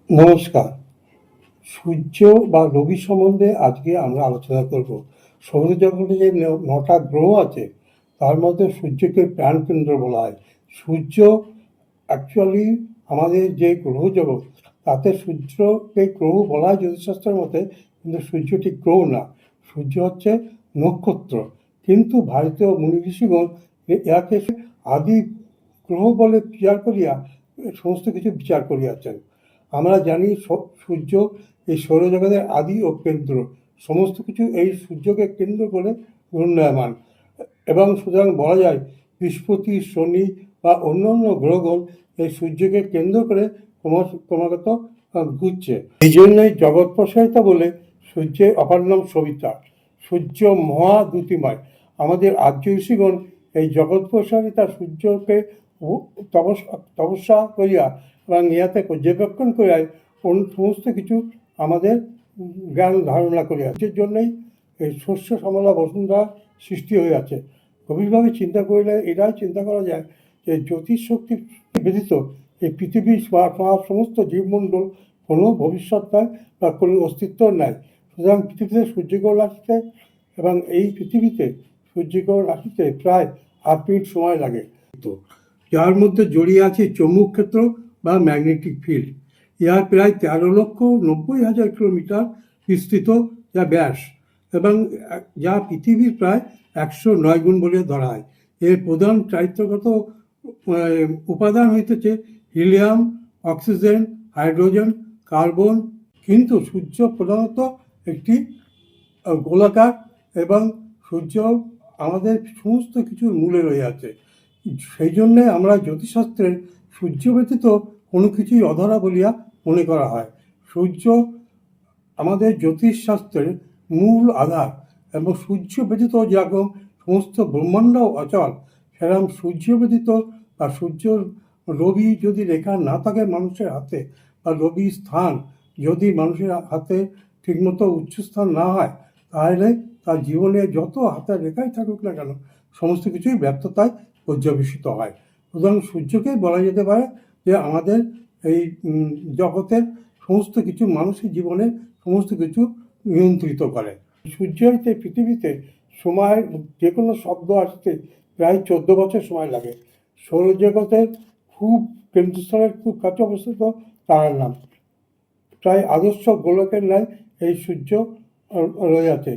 নমস্কার। সূর্য বা রবি সম্বন্ধে আজকে আমরা আলোচনা করব। সৌরজগতে যে ৯টা গ্রহ আছে তার মধ্যে সূর্যকে প্রাণকেন্দ্র বলা হয়। সূর্য অ্যাকচুয়ালি আমাদের যে গ্রহ জগৎ তাতে সূর্যকে গ্রহ বলা হয় জ্যোতিষশাস্ত্রের মতে, কিন্তু সূর্যটি গ্রহ না, সূর্য হচ্ছে নক্ষত্র। কিন্তু ভারতীয় মুনি ঋষিগণ ইয়াকে আদি গ্রহ বলে বিচার করিয়া সমস্ত কিছু বিচার করিয়াছেন। আমরা জানি সূর্য এই সৌরজগতের আদি ও কেন্দ্র, সমস্ত কিছু এই সূর্যকে কেন্দ্র করে ঘূর্ণায়মান, এবং সুতরাং বলা যায় বৃহস্পতি, শনি বা অন্যান্য গ্রহগণ এই সূর্যকে কেন্দ্র করে ক্রমাগত ঘুরছে। এই জন্যই জগৎ প্রসারিতা বলে সূর্যের অপর নাম সবিতা। সূর্য মহাদ্যুতিময়। আমাদের আর্য ঋষিগণ এই জগৎ প্রসারিতা সূর্যকে তপস্যা করিয়া এবং ইহাতে পর্যবেক্ষণ করিয়া সমস্ত কিছু আমাদের জ্ঞান ধারণা করিয়া, এর জন্যই এই শস্য শ্যামলা বসুন্ধরা সৃষ্টি হইয়াছে। গভীরভাবে চিন্তা করিলে এটাই চিন্তা করা যায় যে জ্যোতিষ শক্তি ব্যতীত এই পৃথিবীর সমস্ত জীবমণ্ডল কোনো ভবিষ্যৎ নাই বা কোনো অস্তিত্ব নাই। সুতরাং পৃথিবীতে সূর্যগ্রহণ আসতে এবং এই পৃথিবীতে সূর্যগ্রহণ আসতে প্রায় 8 মিনিট সময় লাগে, তো যার মধ্যে জড়িয়ে আছে চৌম্বক ক্ষেত্র বা ম্যাগনেটিক ফিল্ড। ইহার প্রায় 13,90,000 কিলোমিটার বিস্তৃত যা ব্যাস, এবং যা পৃথিবীর প্রায় 109 গুণ বলে ধরা হয়। এর প্রধান চারিত্রগত উপাদান হইতেছে হিলিয়াম, অক্সিজেন, হাইড্রোজেন, কার্বন। কিন্তু সূর্য প্রধানত একটি গোলাকার, এবং সূর্য আমাদের সমস্ত কিছুর মূলে রয়ে আছে। সেই জন্যে আমরা জ্যোতিষশাস্ত্রের সূর্য ব্যতীত কোনো কিছুই অধরা বলিয়া মনে করা হয়। সূর্য আমাদের জ্যোতিষশাস্ত্রের মূল আধার, এবং সূর্য ব্যতীত যেরকম সমস্ত ব্রহ্মাণ্ড অচল, সেরকম সূর্য ব্যতীত বা সূর্য রবি যদি রেখা না থাকে মানুষের হাতে, বা রবি স্থান যদি মানুষের হাতে ঠিকমতো উচ্চস্থান না হয়, তাহলে তার জীবনে যত হাতের রেখাই থাকুক না কেন সমস্ত কিছুই ব্যর্থতায় পর্যবেসিত হয়। সুতরাং সূর্যকেই বলা যেতে পারে যে আমাদের এই জগতের সমস্ত কিছু, মানুষের জীবনে সমস্ত কিছু নিয়ন্ত্রিত করে। সূর্য হইতে পৃথিবীতে সময়ের যে কোনো শব্দ আসতে প্রায় 14 বছর সময় লাগে। সৌরজগতের খুব কেন্দ্রস্থলের খুব কাছে অবস্থিত তারার নাম। প্রায় আদর্শ গোলকের ন্যায় এই সূর্য রয়ে আছে।